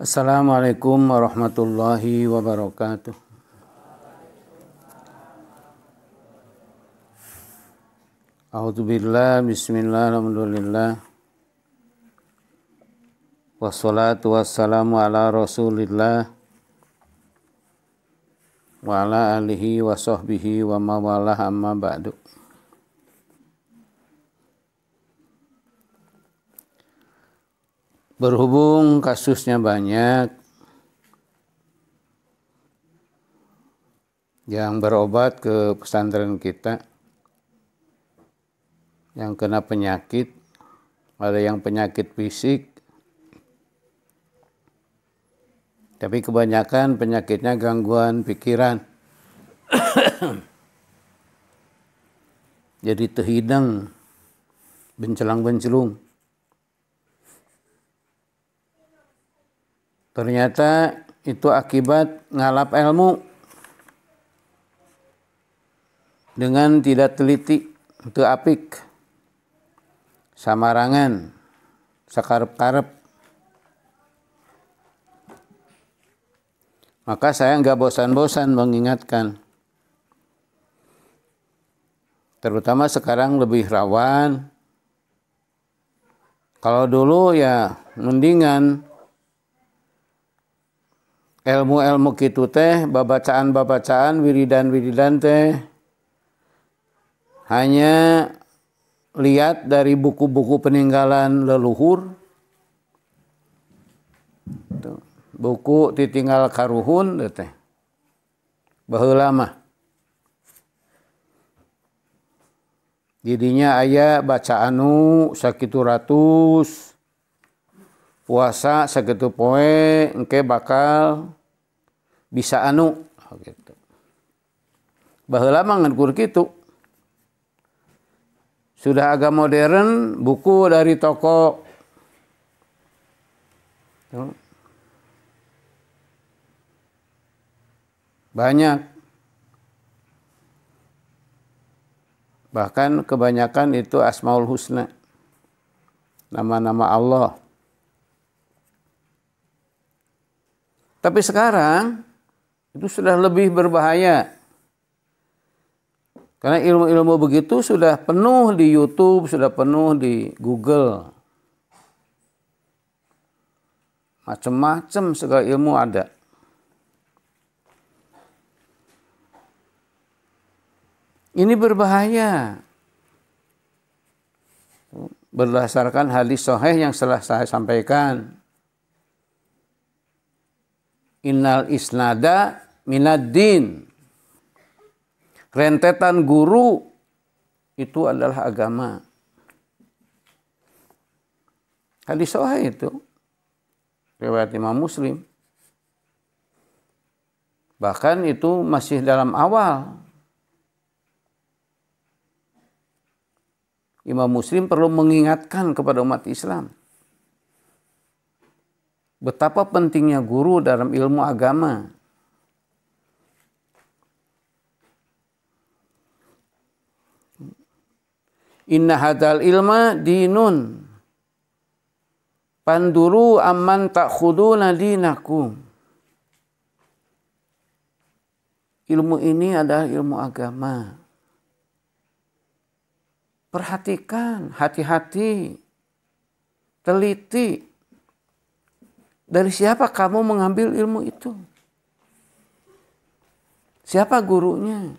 Assalamualaikum warahmatullahi wabarakatuh. A'udzubillah, bismillah, alhamdulillah. Wassalatu wassalamu ala rasulillah wa ala alihi wa sahbihi wa mawalah amma ba'du. Berhubung kasusnya banyak yang berobat ke pesantren kita, yang kena penyakit, ada yang penyakit fisik, tapi kebanyakan penyakitnya gangguan pikiran. Jadi terhidang, bencelang-bencelung. Ternyata itu akibat ngalap ilmu dengan tidak teliti, itu apik, samarangan, sakarep-karep. Maka saya nggak bosan-bosan mengingatkan. Terutama sekarang lebih rawan. Kalau dulu ya mendingan ilmu-ilmu kitu teh, babacaan-babacaan, wiridan-wiridan teh hanya lihat dari buku-buku peninggalan leluhur. Buku ditinggal karuhun teh. Baheula mah. Jadinya aya baca anu sakitu ratus, puasa sakitu poe engke bakal bisa anu gitu. Baheula mah ngan kur kitu. Sudah agak modern, buku dari toko banyak. Bahkan kebanyakan itu Asmaul Husna, nama-nama Allah. Tapi sekarang itu sudah lebih berbahaya. Karena ilmu-ilmu begitu sudah penuh di YouTube, sudah penuh di Google. Macam-macam segala ilmu ada. Ini berbahaya. Berdasarkan hadis sahih yang telah saya sampaikan. Innal isnada minad din. Rentetan guru itu adalah agama. Hadis sahih itu riwayat Imam Muslim. Bahkan itu masih dalam awal. Imam Muslim perlu mengingatkan kepada umat Islam betapa pentingnya guru dalam ilmu agama. Inna hadal ilma dinun. Panduru amman ta'khuduna dinakum. Ilmu ini adalah ilmu agama. Perhatikan, hati-hati, teliti. Dari siapa kamu mengambil ilmu itu? Siapa gurunya?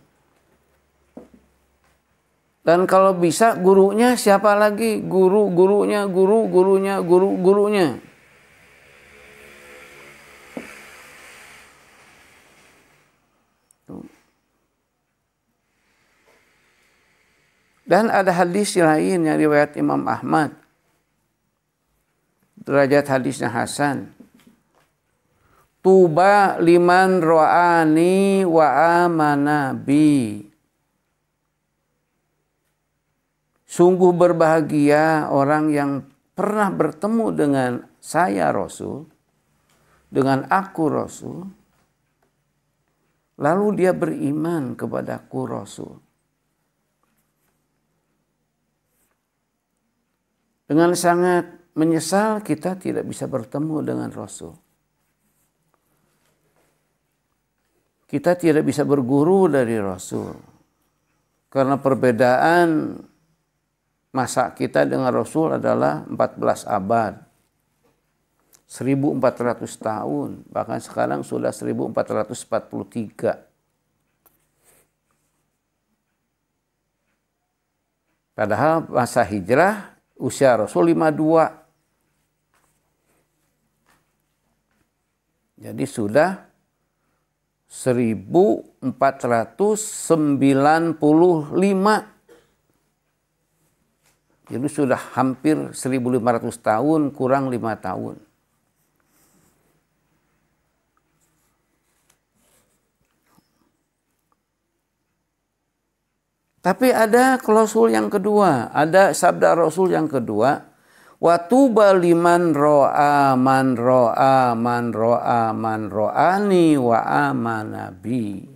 Dan kalau bisa gurunya siapa lagi? Gurunya. Dan ada hadis lain yang riwayat Imam Ahmad. Derajat hadisnya hasan. Tuba liman ro'ani wa amana bi. Sungguh berbahagia orang yang pernah bertemu dengan saya Rasul, dengan aku Rasul, lalu dia beriman kepadaku Rasul. Dengan sangat menyesal kita tidak bisa bertemu dengan Rasul. kita tidak bisa berguru dari Rasul. Karena perbedaan masa kita dengan Rasul adalah 14 abad. 1400 tahun. Bahkan sekarang sudah 1443. Padahal masa hijrah usia Rasul 52. Jadi sudah 1495. Jadi sudah hampir 1500 tahun kurang 5 tahun. Tapi ada klausul yang kedua, ada sabda Rasul yang kedua, wa tuba liman ro'a man ro'a man ro'a man ro'ani wa amanabi.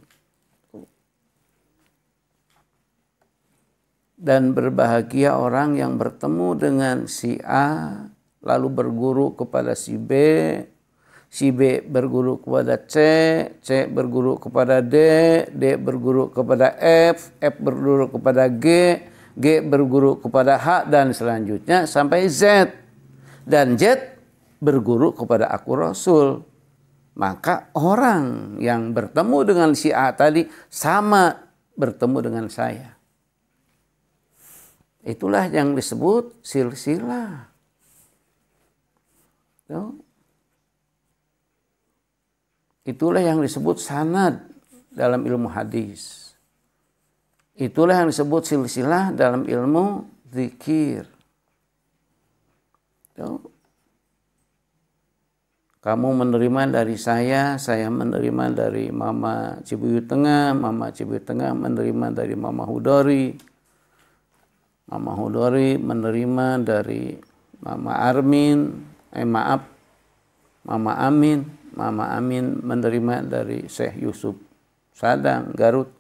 Dan berbahagia orang yang bertemu dengan si A, lalu berguru kepada si B berguru kepada C berguru kepada D berguru kepada F berguru kepada G berguru kepada H, dan selanjutnya sampai Z. Dan Z berguru kepada aku Rasul. Maka orang yang bertemu dengan si A tadi sama bertemu dengan saya. Itulah yang disebut silsilah. Itulah yang disebut sanad dalam ilmu hadis. Itulah yang disebut silsilah dalam ilmu zikir. Kamu menerima dari saya menerima dari Mama Cibuyut Tengah, Mama Cibuyut Tengah menerima dari Mama Hudori, Mama Hudori menerima dari Mama Armin, Mama Amin. Mama Amin menerima dari Syekh Yusuf Sadang, Garut.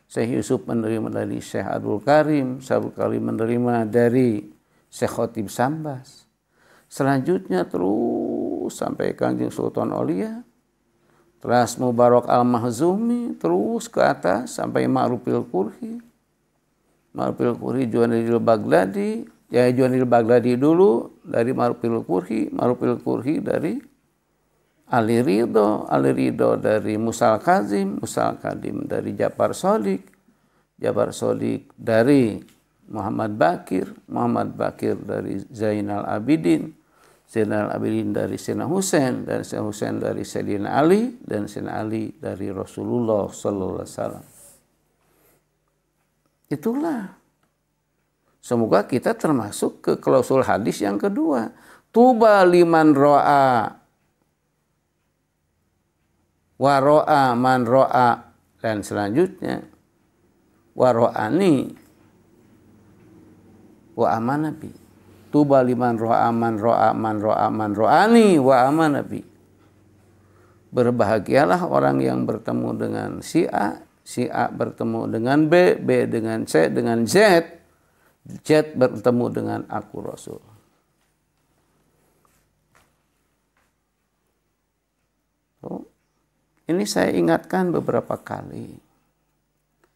Syekh Yusuf menerima dari Syekh Abdul Karim. Syekh Abdul Karim menerima dari Syekh Khotib Sambas. Selanjutnya terus sampai Kanjeng Sultan Aulia. Terus Mubarak Al-Mahzumi. Terus ke atas sampai Ma'rufil Qurhi. Ma'rufil Qurhi Junaidil Baghdadi. Ya Junaidil Baghdadi dulu dari Ma'rufil Qurhi. Ma'rufil Qurhi dari Ali Ridho dari Musal Kazim dari Ja'far Shadiq dari Muhammad Bakir dari Zainal Abidin dari Sayyidina Husain, dan Sayyidina Husain dari Sayyidina Ali, dan Sayyidina Ali dari Rasulullah sallallahu alaihi wasallam. Itulah. Semoga kita termasuk ke klausul hadis yang kedua. Tuba liman ro'a wa ro'a man ro'a, dan selanjutnya wa ro'ani wa amanabi. Tuba liman ro'a man ro'a man ro'a man ro'ani wa amanabi. Berbahagialah orang yang bertemu dengan si A bertemu dengan B dengan C dengan Z bertemu dengan aku Rasul. Ini saya ingatkan beberapa kali.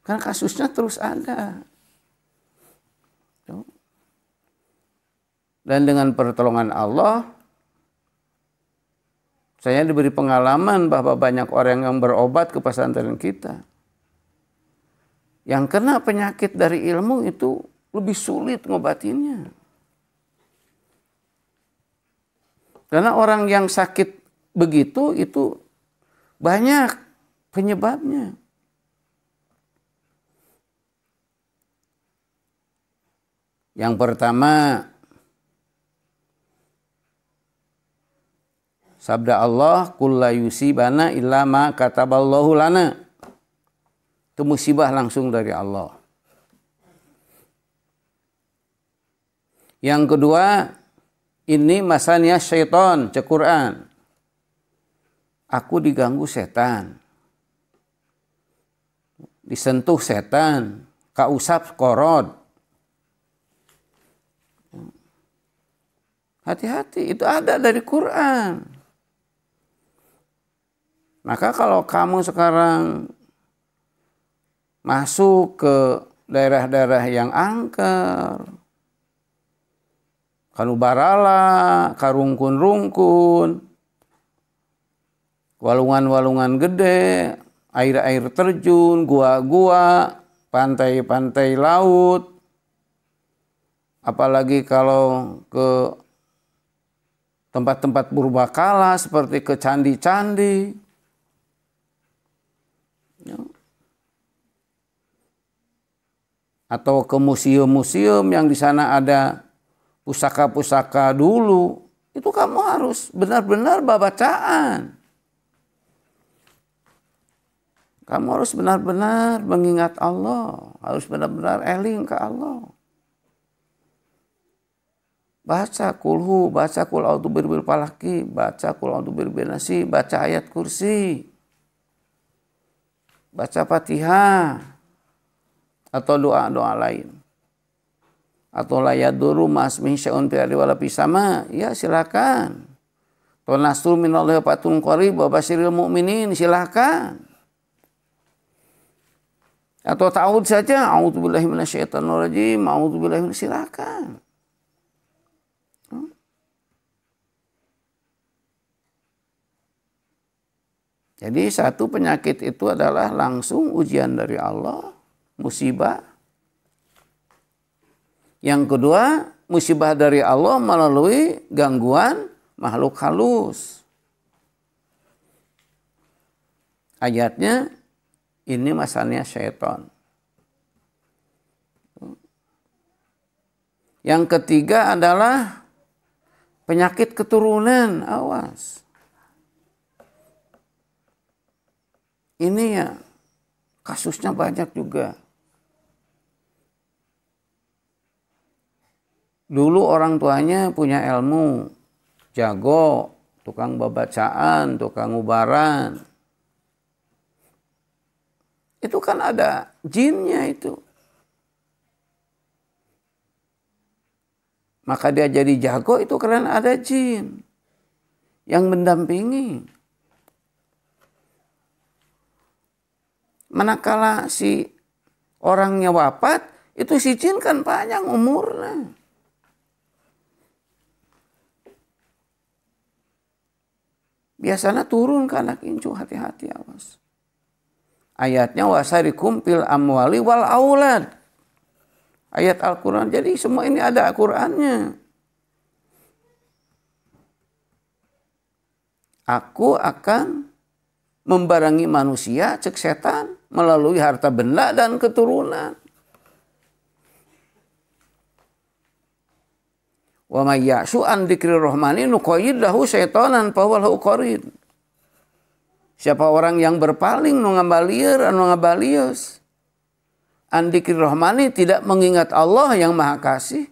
Karena kasusnya terus ada. Dan dengan pertolongan Allah, saya diberi pengalaman bahwa banyak orang yang berobat ke pesantren kita. Yang kena penyakit dari ilmu itu lebih sulit ngobatinnya. Karena orang yang sakit begitu itu banyak penyebabnya. Yang pertama, sabda Allah, "Qul la yusibana illa ma kataballahu lana." Itu musibah langsung dari Allah. Yang kedua, ini masanya syaitan, Quran. Aku diganggu setan, disentuh setan, kausap korod. Hati-hati, itu ada dari Quran. Maka kalau kamu sekarang masuk ke daerah-daerah yang angker, kanubarala, karungkun-rungkun, walungan-walungan gede, air-air terjun, gua-gua, pantai-pantai laut, apalagi kalau ke tempat-tempat purbakala seperti ke candi-candi, atau ke museum-museum yang di sana ada pusaka-pusaka dulu, itu kamu harus benar-benar bacaan. Kamu harus benar-benar mengingat Allah, harus benar-benar eling ke Allah. Baca kulhu, baca kul a'udzu birabbil falaki, baca kul a'udzu birabbin nasi, baca ayat kursi, baca Fatihah, atau doa-doa lain. Atau la yadurru ma'asmihi syai'un fil ardi wala fis sama, ya silakan. Atau nasrun minallahi wa fathun qarib wa basyiril mu'minin, silakan. Atau ta'awud saja, a'udzubillahi minasyaitonir rajim, a'udzubillahi silakan. Jadi satu penyakit itu adalah langsung ujian dari Allah, musibah. Yang kedua, musibah dari Allah melalui gangguan makhluk halus. Ayatnya, ini masalahnya syaitan. Yang ketiga adalah penyakit keturunan, awas. Ini ya kasusnya banyak juga. Dulu orang tuanya punya ilmu, jago, tukang babacaan, tukang ubaran. Itu kan ada jinnya itu. Maka dia jadi jago itu karena ada jin yang mendampingi. Manakala si orangnya wafat, itu si jin kan panjang umurnya. Biasanya turun ke anak incu, hati-hati awas. Ayatnya wasarikum fil amwali wal aulad. Ayat Al-Quran, jadi semua ini ada Al-Qurannya. Aku akan membarangi manusia, cek setan, melalui harta benda dan keturunan. Wa may ya'shu an dzikri rahmani nuqayyid lahu syaitanan fa huwa lahu qarin. Siapa orang yang berpaling nu ngambalieur anu ngabalius an dzikri rahmani, tidak mengingat Allah yang Maha Kasih,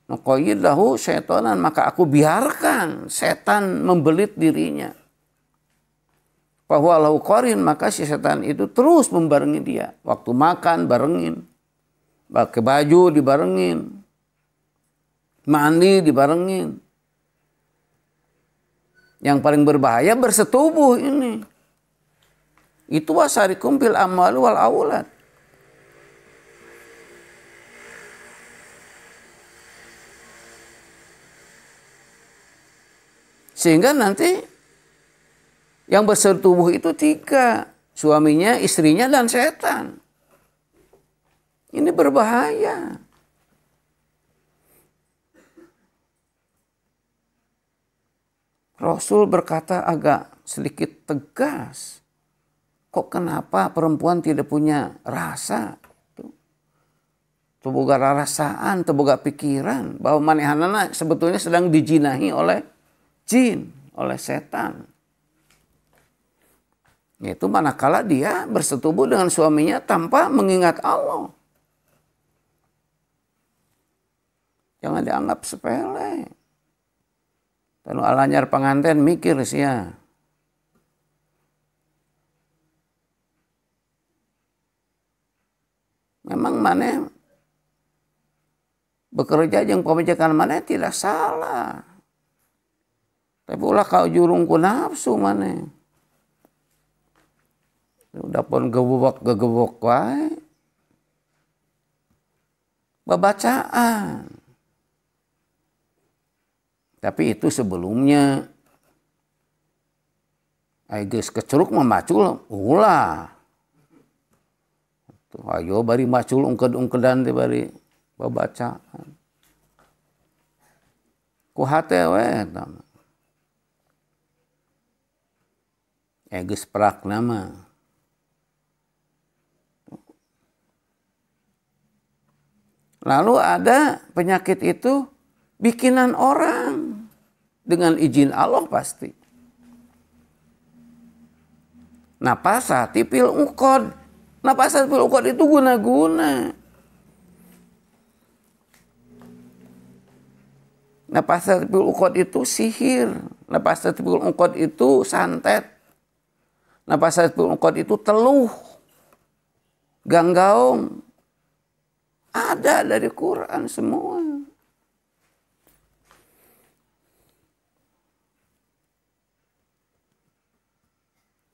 nuqayyid lahu syaitanan, maka aku biarkan setan membelit dirinya. Bahwa lahu qarin, maka si setan itu terus membarengi dia. Waktu makan barengin, pakai baju dibarengin, mandi dibarengin. Yang paling berbahaya bersetubuh ini. Itu wasarikum fil amwali wal aulad. Sehingga nanti yang bersetubuh itu 3. Suaminya, istrinya, dan setan. Ini berbahaya. Rasul berkata agak sedikit tegas. Kok kenapa perempuan tidak punya rasa? Teboga rasaan, teboga pikiran. Bahwa manehanana sebetulnya sedang dijinahi oleh jin, oleh setan. Itu manakala dia bersetubuh dengan suaminya tanpa mengingat Allah. Jangan dianggap sepele. Kalau alanyar pengantin mikir sih ya. Memang mana bekerja yang pemajakan mana tidak salah. Tapi ulah kau jurung ku nafsu mana. Udah pun gebok wae. Babacaan. Tapi itu sebelumnya. Geus kecuruk mah macul ulah. Tuh ayo bari macul ungked-ungkedan teh bari babacaan. Ku hate we eta mah. Geus prak nama. Lalu ada penyakit itu bikinan orang dengan izin Allah pasti. Napasati pil ukod. Napasati pil ukod itu guna-guna. Napasati pil ukod itu sihir. Napasati pil ukod itu santet. Napasati pil ukod itu teluh. Ganggaung. Ada dari Quran semua.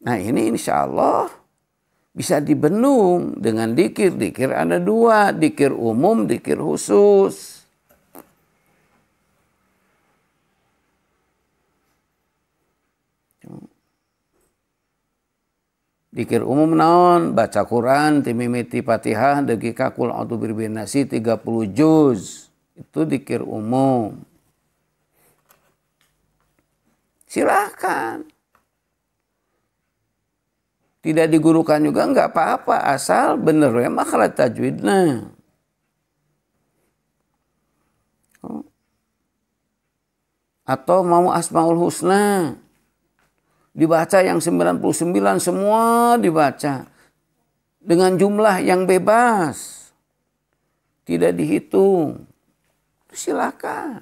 Nah ini insya Allah bisa dibendung dengan dikir. Dikir ada dua, dikir umum, dikir khusus. Dikir umum naon, baca Quran, timimiti Fatihah, degi kakul a'udzu birabbin nasi 30 juz. Itu dikir umum. Silakan. Tidak digurukan juga enggak apa-apa, asal bener ya makhraj tajwidna. Atau mau Asmaul Husna. Dibaca yang 99 semua dibaca. Dengan jumlah yang bebas. Tidak dihitung. Silakan.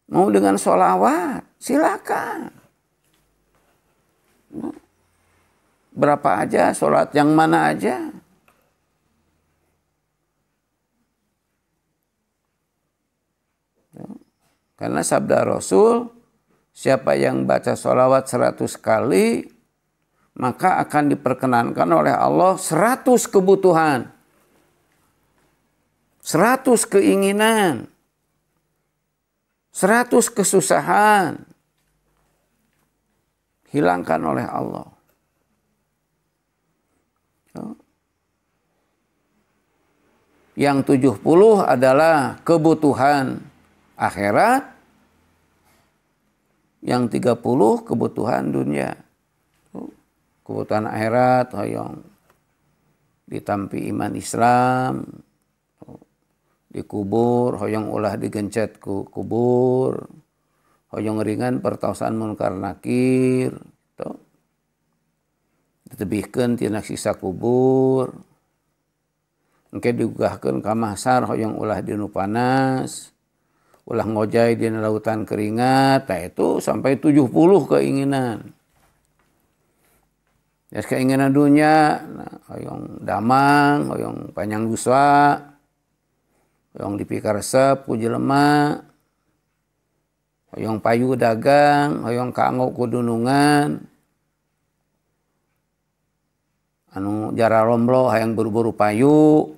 Mau dengan sholawat, silakan. Berapa aja, sholat yang mana aja. Karena sabda Rasul, siapa yang baca sholawat 100 kali, maka akan diperkenankan oleh Allah 100 kebutuhan. 100 keinginan. 100 kesusahan. Hilangkan oleh Allah. Yang 70 adalah kebutuhan akhirat. Yang 30 kebutuhan dunia. Kebutuhan akhirat hoyong ditampi iman Islam. Dikubur, hoyong ulah digencet ku kubur. Hoyong ringan pertausan munkar nakir. Ditebihkeun tina siksa kubur. Engke digugahkeun ka mahsar hoyong ulah dinu panas. Ulah ngojay dina lautan keringat. Nah itu sampai 70 keinginan. Ya keinginan dunia, nah, hoyong damang, hoyong panjang duswa, hoyong dipikaresep ku jelema, hoyong payu dagang, hoyong kaanggo ku dunungan, anu jara romblo hayang buru-buru payu,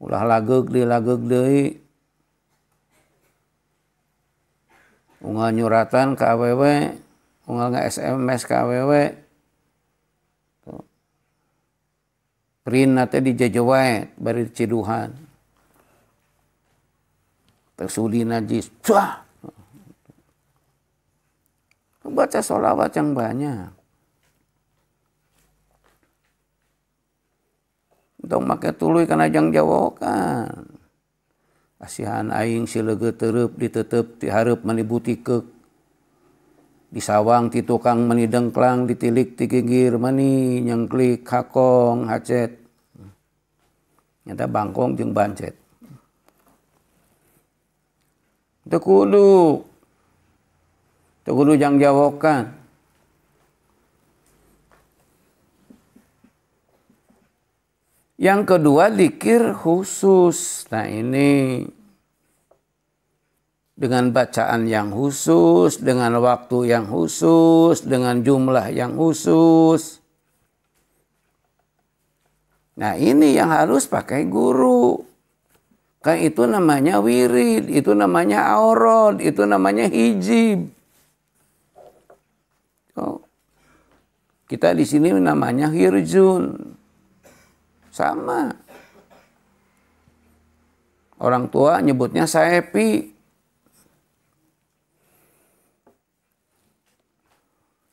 ulah lageug deui, unggal nyuratan ka awewe, unggal nge-SMS ka awewe, print nate di jajawae bari ciduhan. Tersudi najis. Cuah. Baca sholawat yang banyak. Untuk make tuluy kana jang jawokan. Asihan aing sileugeut teureub ditetep ti hareup mani butikeuk. Disawang ti tukang mani dengklang ditilik ti ginggir mani nyengklik hakong hacet. Nyata bangkong jeung bancet. Teu kudu jang jawokan. Yang kedua dikir khusus. Nah ini dengan bacaan yang khusus, dengan waktu yang khusus, dengan jumlah yang khusus. Nah ini yang harus pakai guru. Kan itu namanya wirid, itu namanya aurad, itu namanya hijib. Oh. Kita di sini namanya hirzun. Sama. Orang tua nyebutnya saepi.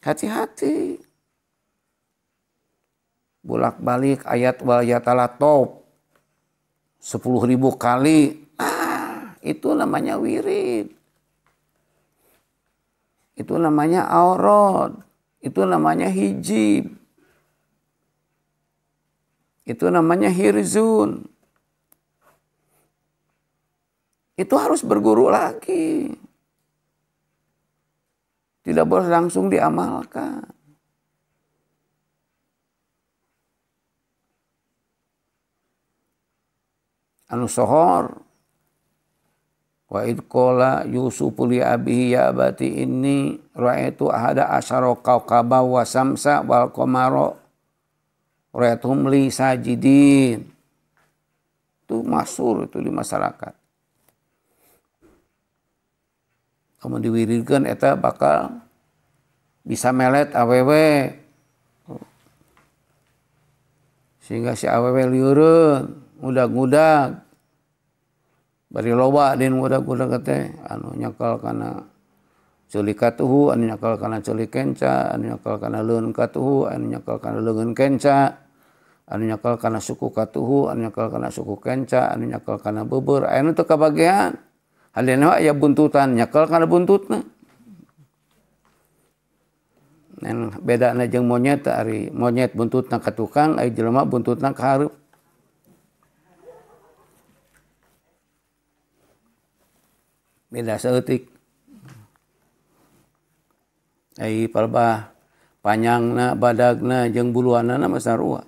Hati-hati. Bolak-balik ayat wal yatalatop 10.000 kali. Itu namanya wirid. Itu namanya aurad. Itu namanya hijib. Itu namanya hirzun. Itu harus berguru lagi. Tidak boleh langsung diamalkan. Anu sohor. Wa id qala Yusufu li abihi ya abati inni ra'aitu ahada asyara kawkaba wa samsa wal qamara ra'aituhum li sajidin. Itu masyhur itu di masyarakat. Kamu diwiridkan eta bakal bisa melet awewe. Sehingga si awewe lieureun, ngudag-ngudag. Bari loba din ngudag-ngudag teh anu nyakal kana ceulik katuhu, anu nyakal kana ceulik kenca, anu nyakal kana leun katuhu, anu nyakal kana leungeun kenca, anu nyakal kana suku katuhu, anu nyakal kana suku kenca, anu nyakal kana beubeur, anu teu kabagean. Halena aya buntutan, nyakal kana buntutna. Nen bedana jeung monyet ari monyet buntutna ka tukang, ai jelema buntutna ka hareup. Beda saeutik. Ai palbah panjangna, badagna jeung buluanna mah sarua.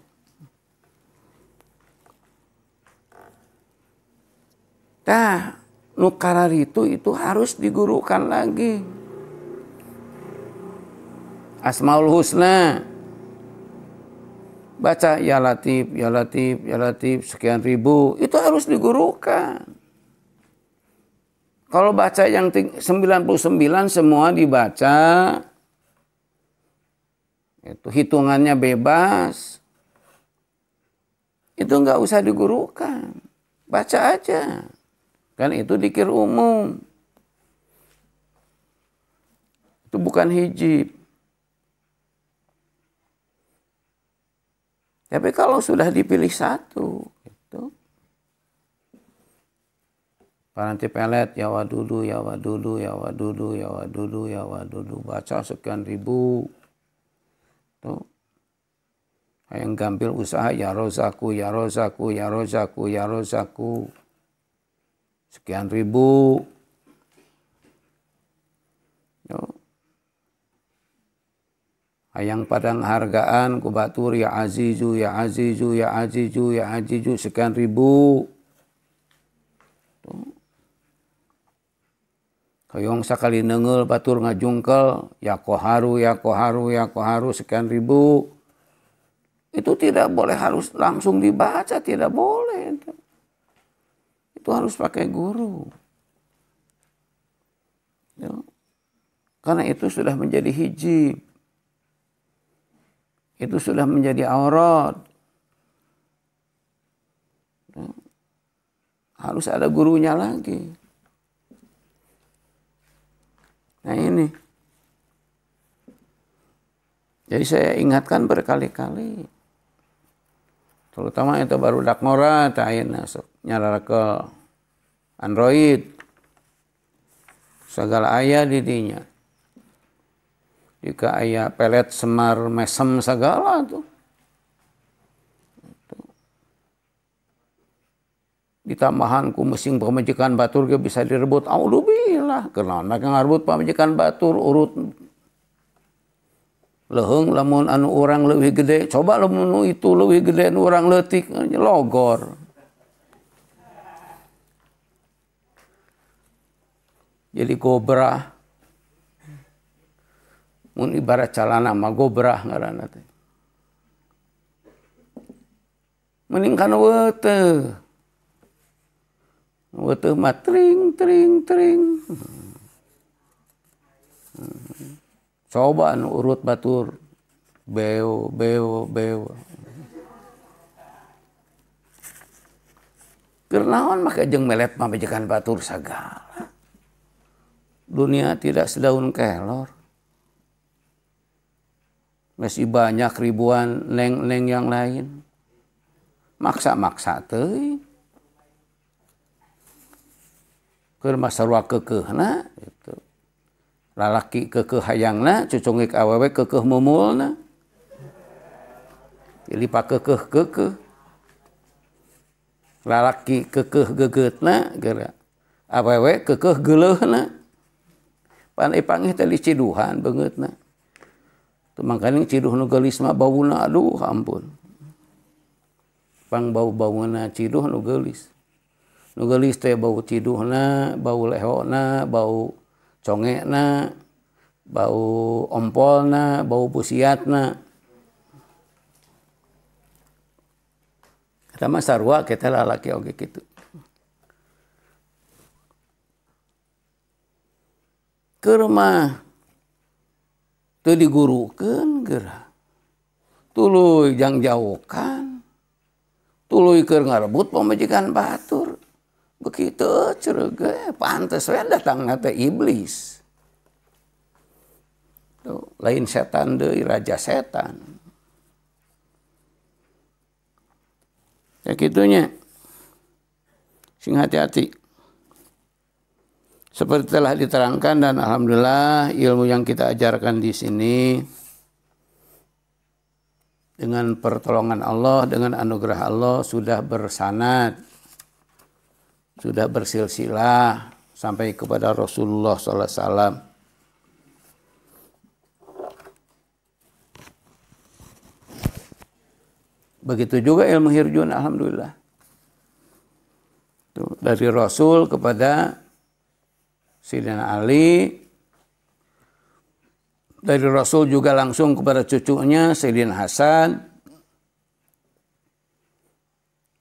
Tah nu kararitu itu harus digurukan lagi. Asmaul Husna. Baca ya Latif, ya Latif, ya Latif sekian ribu. Itu harus digurukan. Kalau baca yang 99 semua dibaca. Itu hitungannya bebas. Itu enggak usah digurukan. Baca aja. Kan itu dzikir umum. Itu bukan hijib. Tapi kalau sudah dipilih satu, gitu. Paranti pelet, ya wadudu, ya wadudu, ya wadudu, ya wadudu, ya wadudu. Baca sekian ribu. Tuh. Yang gampil usaha, ya rozaku, ya rozaku, ya rozaku, ya rozaku. Sekian ribu. Tuh. Hayang padang hargaan ku batur ya azizu, ya azizu, ya azizu, ya azizu. Sekian ribu. Tuh. Hayong sakali neungeul batur ngajungkel, ya koharu, ya koharu, ya koharu. Sekian ribu. Itu tidak boleh harus langsung dibaca, tidak boleh. Itu harus pakai guru. Ya. Karena itu sudah menjadi hijib. Itu sudah menjadi aurad. Ya. Harus ada gurunya lagi. Nah ini. Jadi saya ingatkan berkali-kali. Terutama itu baru dakmora, ayeuna sok nyarara ke Android. Segala aya di dinya. Jika aya pelet semar mesem segala tuh. Ditambahan ku mesin pamajikan batur ge bisa direbut. Auzubillah. Kenaon make ngarebut pamajikan batur urut leheung lamun anu urang leuwih gede. Coba lamun itu leuwih gede anu urang leutik logor. jadi gobrah. Mun ibarat calana mah gobrah ngaranna teh. Mending kana weuteuh. Weuteuh mah tring tring tring. Coba anu urut batur beo beo beo. Keur naon make jeung melet mah bejekan batur sagala. Dunia tidak sedaun kelor. Masih banyak ribuan neng-neng yang lain. Maksa-maksa teuing. Keur mah sarua keukeuhna gitu. Lalaki keukeuh hayangna, cucungik awewe keukeuh mumulna. Jadi pakeukeuh-keukeuh. Lalaki keukeuh geugeutna, geura. Awewe keukeuh geuleuhna. Pan ipangih teh diciduhan beungeutna. Teu mangkana ciduh nu geulis mah bauna aduh ampun. Pang bau-bauna ciduh nu geulis. Nu geulis teh bau ciduhna, bau lehona, bau congena, bau ompolna, bau busiatna. Eta mah sarua kita lalaki oge kitu. Keur mah teu digurukeun geura. Tuluy jang jauhkan. Tuluy keur ngarebut pamajikan batur. Bekitu ceureuh ge pantes we datangna teh iblis. Tuh, lain setan deui raja setan. Ya kitunya. Sing hati-hati. Seperti telah diterangkan dan alhamdulillah ilmu yang kita ajarkan di sini dengan pertolongan Allah, dengan anugerah Allah sudah bersanad, sudah bersilsilah sampai kepada Rasulullah SAW. Begitu juga ilmu hirjun alhamdulillah. Tuh, dari Rasul kepada Sayyidina Ali, dari Rasul juga langsung kepada cucunya Sayyidina Hasan,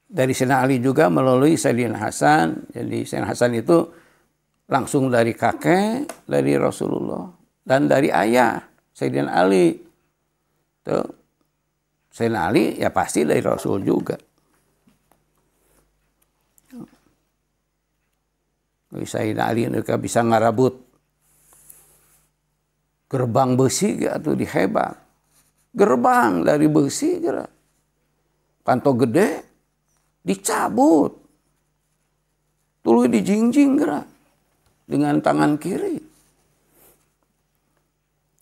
dari Sayyidina Ali juga melalui Sayyidina Hasan. Jadi Sayyidina Hasan itu langsung dari kakek, dari Rasulullah, dan dari ayah Sayyidina Ali. Tuh, Sayyidina Ali ya pasti dari Rasul juga. Sayyidina Ali mereka bisa ngarabut gerbang besi gitu dihebat. Gerbang dari besi kira. Kanto gede dicabut. Tuluy dijingjing kira dengan tangan kiri.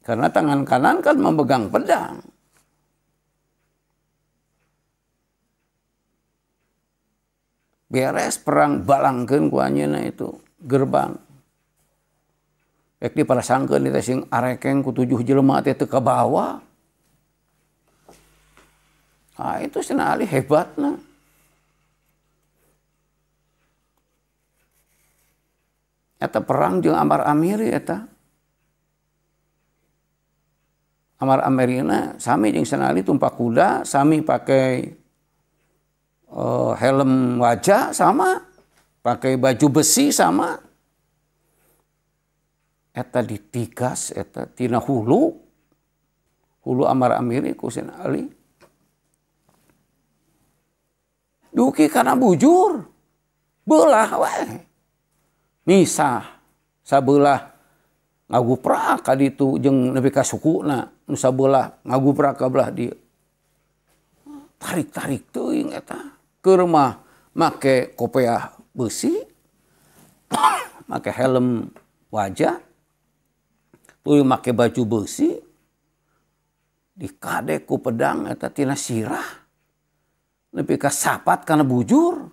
Karena tangan kanan kan memegang pedang. Beres perang balangkeun ku anjeunna itu gerbang. Ek diparasangkeun eta sing arekeng ku 7 jelema teh teu kabawa. Ah itu Sayyidina Ali hebatna. Eta perang jeung Amar Amiri eta. Amar Amirina sami jeung Sayyidina Ali tumpak kuda, sami pakai helm wajah sama, pakai baju besi sama. Eta ditigas, eta tina hulu Amar Amiri ku Sayyidina Ali. Duki kana bujur, beulah we. Misah, sabelah ngaguprak ka ditu jeung nepi ka sukuna, nu sabelah ngaguprak ka belah dieu. Tarik-tarik teuing eta. Keur mah make kopiah besi, make helm wajah, tuluy make baju besi, dikadek ku pedang eta tina sirah, nepi ka sapat kana bujur.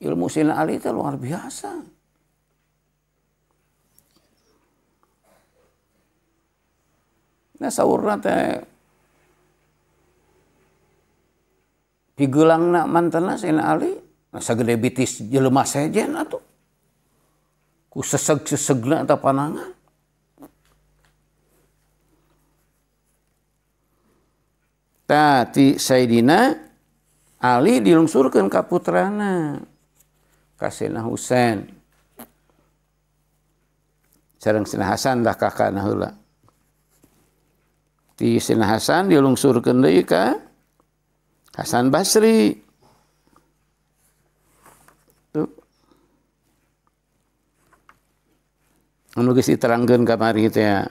Ilmu Sayyidina Ali itu luar biasa. Nah saurna teh pigeulangna mantena Sayyidina Ali sagede bitis jelema sejen atuh. Ku seseg-sesegna eta panangan. Ti Sayyidina Ali dilungsurkeun ka putrana ka Sayyidina Husain. Sareng Sayyidina Hasan dah kakana heula. Ti Sayyidina Hasan dilungsurkeun deui ka Hasan Basri. Tuh. Anu geus diterangkeun kamari teh.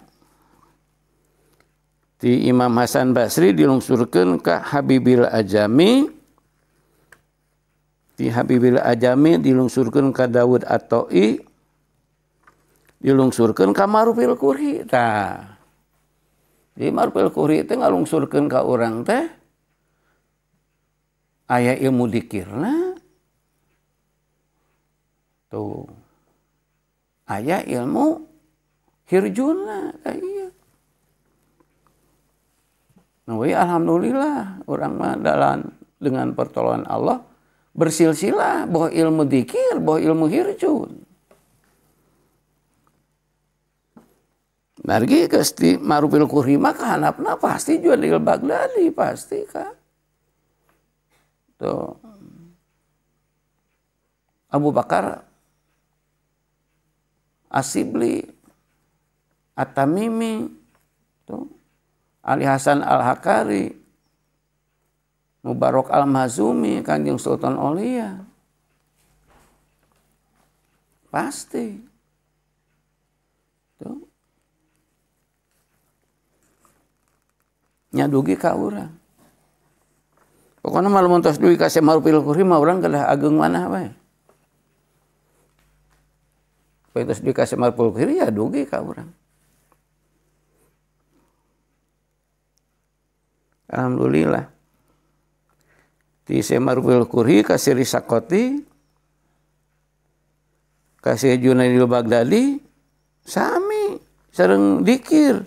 Ti Imam Hasan Basri dilungsurkeun ka Habibil Ajami. Ti Habibil Ajami dilungsurkeun ka Daud At-Ta'i. Dilungsurkeun ka Marufil Qurhi tah. Di Marufil Qurhi teh ngalungsurkeun ka urang teh aya ilmu dikirna. Tuh. Aya ilmu hirjuna tah ieu. Nah, alhamdulillah orang mah dengan pertolongan Allah bersilsilah bahwa ilmu dzikir, bahwa ilmu hirjun. Margi kesti Marufil Qurhi mah kahanapna pasti Junaidil Baghdadi pasti ka. Tuh. Abu Bakar As-Sibli At-Tamimi tuh. Ali Hasan Al-Hakari, Mubarak Al-Mazumi, Kanjeng Sultan Aulia. Pasti. Tuh. Nyadugi ka urang. Pokoknya malu muntos dugi ka Marufil Qurhi mah urang kedah ageung manah wae. Pokoknya dugi ka Marufil Qurhi ya dugi ka urang. Alhamdulillah. Ti Marufil Qurhi kasih Risakoti, kasih Junaidil Baghdadi, sami sareng dikir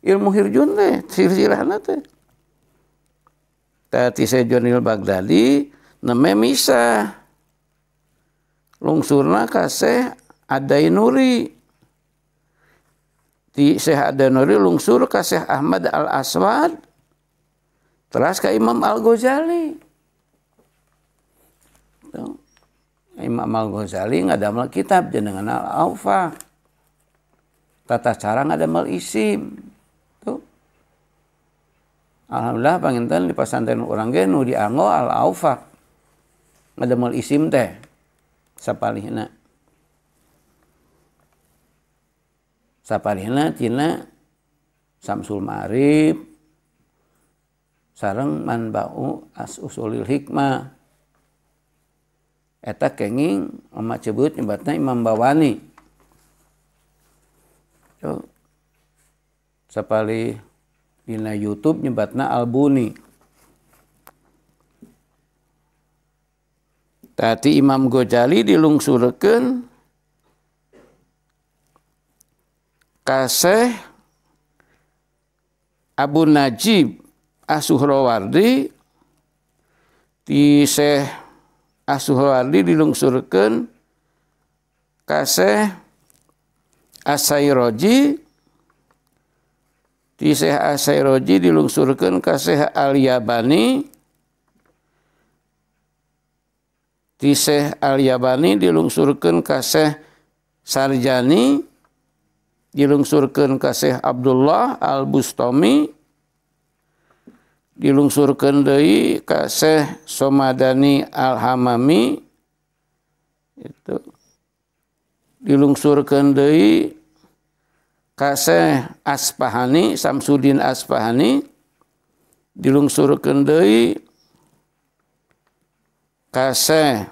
ilmu hirjun teh silsilahna teh. Tati Junaidil Baghdadi neme misah lungsurna ka Syekh Ad-Dainuri. Ti Syekh Ad-Dainuri lungsur ka Syekh Ahmad Al-Aswad. Terus ke Imam Al-Ghazali. Imam Al-Ghazali ngadamel kitab jenengan Al-Awfaq. Tata cara ngadamel isim. Tuh. Alhamdulillah panginten di pasantren urang ge nu dianggo Al-Awfaq. Ngadamel isim teh sapalihna. Sapalihna tina Samsul Ma'arif sareng Manba'u As-Usulil Hikmah. Eta kenging mama cebut nyebatna Imam Bawani. So, sapali dina YouTube nyebatna Al-Buni. Tati Imam Ghazali dilungsurkeun ka Syekh Abu Najib As-Suhrawardi. Ti Syekh As-Suhrawardi dilungsurkeun ka Syekh As-Sayroji. Ti Syekh As-Sayroji dilungsurkeun ka Syekh Al-Yabani. Ti Syekh Al-Yabani dilungsurkeun ka Syekh Sarjani. Dilungsurkeun ka Syekh Abdullah Al-Bustami. Dilungsurkeun deui ka Syekh Somadani Al-Hamami. Itu. Dilungsurkeun deui ka Syekh Asfahani, Samsudin Asfahani. Dilungsurkeun deui ka Syekh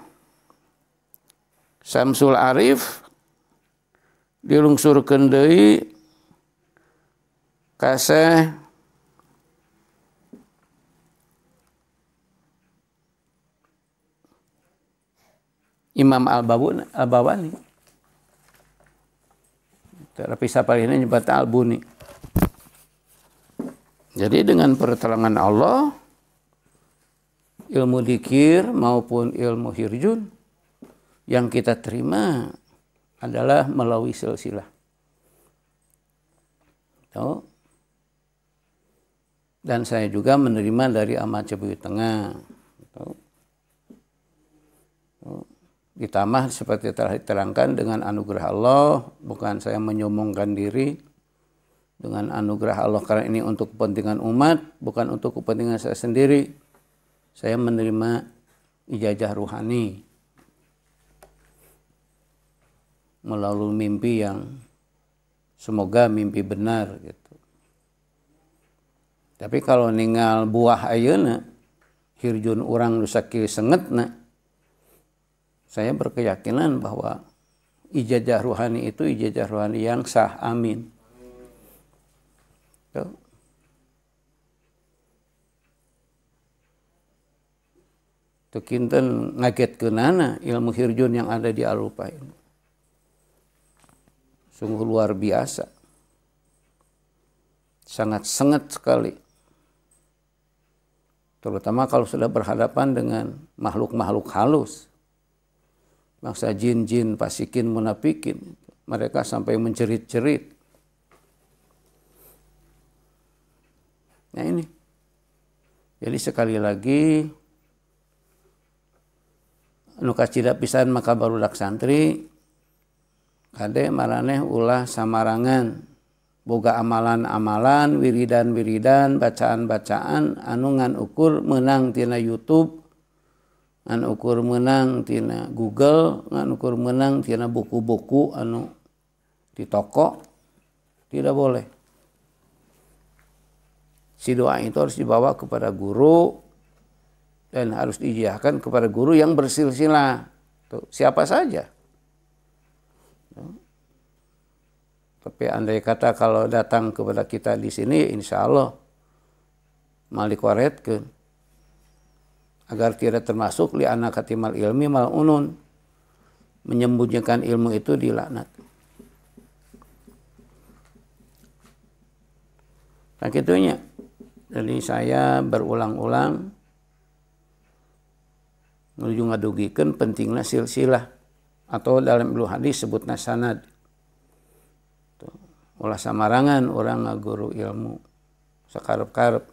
Samsul Arif. Dilungsurkeun deui ka Syekh Imam Al-Bawani. Tapi sapalihna nyebatna Al-Buni. Jadi dengan pertolongan Allah ilmu dzikir maupun ilmu hirjun yang kita terima adalah melalui silsilah. Dan saya juga menerima dari Ahmad Cibuyut Tengah. Ditambah seperti telah diterangkan dengan anugerah Allah, bukan saya menyombongkan diri, dengan anugerah Allah karena ini untuk kepentingan umat, bukan untuk kepentingan saya sendiri. Saya menerima ijazah ruhani melalui mimpi yang semoga mimpi benar gitu. Tapi kalau ningal buah ayeuna hirjun urang nu sakili sengetna, saya berkeyakinan bahwa ijazah ruhani itu ijazah ruhani yang sah, amin. Tuh. Tuh kinten ngagetkeunana ilmu hirjun yang ada di Al-Lupah ini. Sungguh luar biasa. Sangat sengit sekali. Terutama kalau sudah berhadapan dengan makhluk-makhluk halus. Bangsa jin-jin, pasikin, munafikin. Mereka sampai mencerit-cerit. Nah ini. Jadi sekali lagi, anu kacida pisan maka barudak santri, kade maraneh ulah samarangan. Boga amalan-amalan, wiridan-wiridan, bacaan-bacaan, anu ngan ukur menang tina YouTube, ngan ukur menang tina Google, ngan ukur menang tina buku-buku anu di toko, tidak boleh. Si doa itu harus dibawa kepada guru dan harus diijazahkan kepada guru yang bersilsilah. Tuh, siapa saja. Tapi andai kata kalau datang kepada kita di sini, insya Allah mal dikoretkeun agar tidak termasuk li anak katimal ilmi mal unun, menyembunyikan ilmu itu dilaknat. Nah gitunya. Jadi saya berulang-ulang menuju ngadugikeun pentingna silsilah atau dalam ilmu hadis sebutna sanad. Ulah samarangan orang ngaguru ilmu sakarep-karep.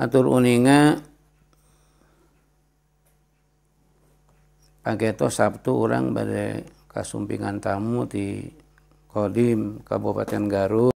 Atur uninga ageto Sabtu orang bade kasumpingan tamu di Kodim Kabupaten Garut.